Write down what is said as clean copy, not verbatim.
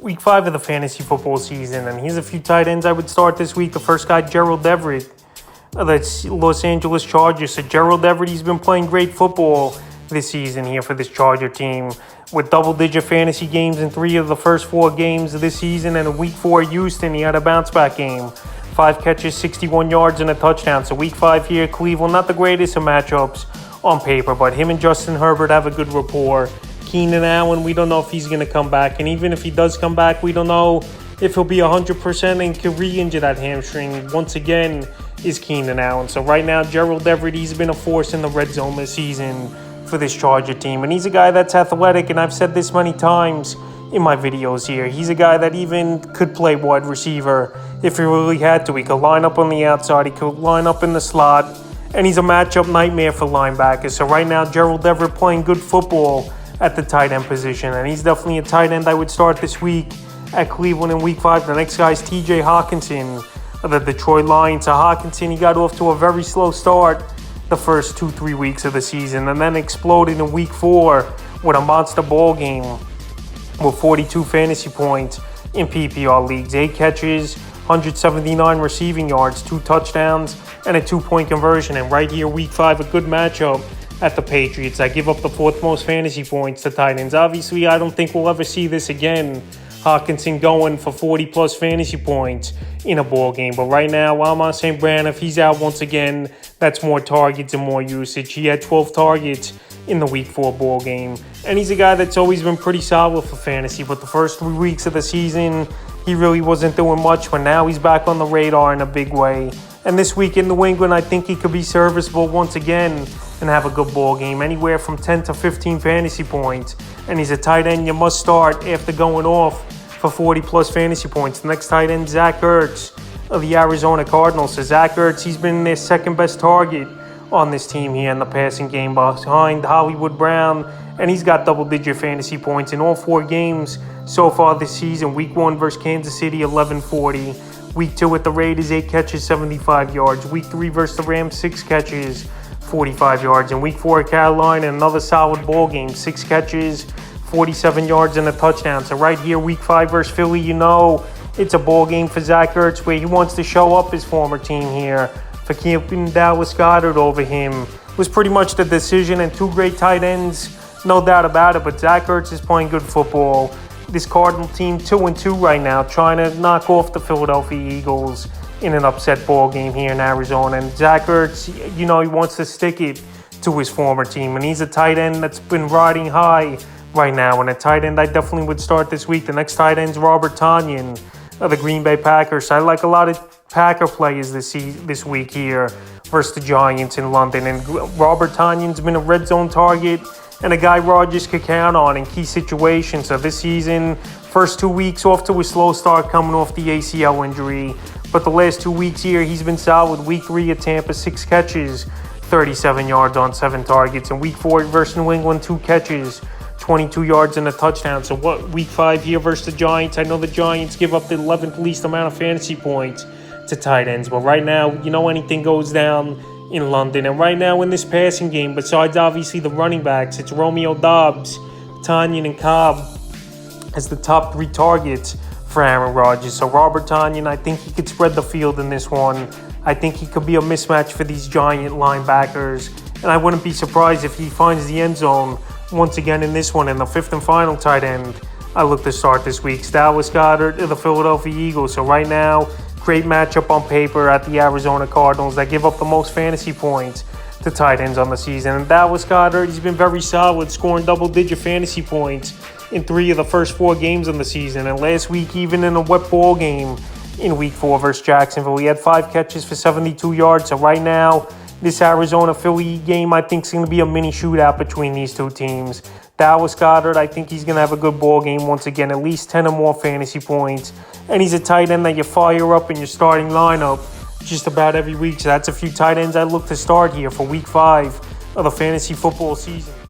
Week 5 of the fantasy football season, and here's a few tight ends I would start this week. The first guy, Gerald Everett, the Los Angeles Chargers. So Gerald Everett, he's been playing great football this season here for this Charger team with double-digit fantasy games in 3 of the first 4 games of this season. And in Week 4 Houston, he had a bounce-back game. 5 catches, 61 yards, and a touchdown. So Week 5 here, Cleveland, not the greatest of matchups on paper, but him and Justin Herbert have a good rapport. Keenan Allen, we don't know if he's going to come back. And even if he does come back, we don't know if he'll be 100% and can re-injure that hamstring. Once again, is Keenan Allen. So right now, Gerald Everett, he's been a force in the red zone this season for this Charger team. And he's a guy that's athletic, and I've said this many times in my videos here. He's a guy that even could play wide receiver if he really had to. He could line up on the outside. He could line up in the slot. And he's a matchup nightmare for linebackers. So right now, Gerald Everett playing good football at the tight end position. And he's definitely a tight end I would start this week at Cleveland in Week 5. The next guy is TJ Hockenson of the Detroit Lions. So Hockenson, he got off to a very slow start the first 2-3 weeks of the season, and then exploded in Week 4 with a monster ball game with 42 fantasy points in PPR leagues. 8 catches, 179 receiving yards, 2 touchdowns, and a 2-point conversion. And right here, Week 5, a good matchup at the Patriots. I give up the 4th most fantasy points to tight ends. Obviously, I don't think we'll ever see this again. Hockenson going for 40-plus fantasy points in a ball game. But right now, Amon St. Brown, if he's out once again, that's more targets and more usage. He had 12 targets in the Week 4 ball game. And he's a guy that's always been pretty solid for fantasy. But the first 3 weeks of the season, he really wasn't doing much. But now he's back on the radar in a big way. And this week in New England, I think he could be serviceable once again and have a good ball game, anywhere from 10 to 15 fantasy points. And he's a tight end you must start after going off for 40-plus fantasy points. The next tight end, Zach Ertz of the Arizona Cardinals. So Zach Ertz, he's been their second-best target on this team here in the passing game behind Hollywood Brown. And he's got double-digit fantasy points in all 4 games so far this season. Week 1 versus Kansas City, 1140. Week 2 with the Raiders, 8 catches, 75 yards. Week 3 versus the Rams, 6 catches, 45 yards. And Week 4 at Carolina, another solid ball game, 6 catches, 47 yards, and a touchdown. So right here, Week 5 versus Philly, you know it's a ball game for Zach Ertz where he wants to show up his former team here for keeping Dallas Goedert over him. It was pretty much the decision, and 2 great tight ends, no doubt about it. But Zach Ertz is playing good football. This Cardinal team 2-2 right now, trying to knock off the Philadelphia Eagles in an upset ball game here in Arizona. And Zach Ertz, you know, he wants to stick it to his former team. And he's a tight end that's been riding high right now. And a tight end I definitely would start this week. The next tight end is Robert Tonyan of the Green Bay Packers. I like a lot of Packer players this week here versus the Giants in London. And Robert Tonyan's been a red zone target and a guy Rodgers could count on in key situations. So this season, first 2 weeks off to a slow start coming off the ACL injury. But the last 2 weeks here, he's been solid. Week 3 at Tampa, 6 catches, 37 yards on 7 targets. And Week 4 versus New England, 2 catches, 22 yards and a touchdown. So what, Week 5 here versus the Giants? I know the Giants give up the 11th least amount of fantasy points to tight ends. But right now, you know, anything goes down in London. And right now in this passing game, besides obviously the running backs, it's Romeo Doubs, Tonyan, and Cobb as the top 3 targets for Aaron Rodgers. So Robert Tonyan, I think he could spread the field in this one. I think he could be a mismatch for these Giant linebackers. And I wouldn't be surprised if he finds the end zone once again in this one. And the 5th and final tight end I look to start this week, Dallas Goedert of the Philadelphia Eagles. So right now, great matchup on paper at the Arizona Cardinals that give up the most fantasy points to tight ends on the season. And Dallas Goedert, he's been very solid, scoring double-digit fantasy points in 3 of the first 4 games of the season. And last week, even in a wet ball game in Week 4 versus Jacksonville, he had 5 catches for 72 yards. So right now, this Arizona-Philly game, I think, is going to be a mini shootout between these 2 teams. Dallas Goedert, I think he's going to have a good ball game once again, at least 10 or more fantasy points. And he's a tight end that you fire up in your starting lineup just about every week. So that's a few tight ends I look to start here for Week 5 of the fantasy football season.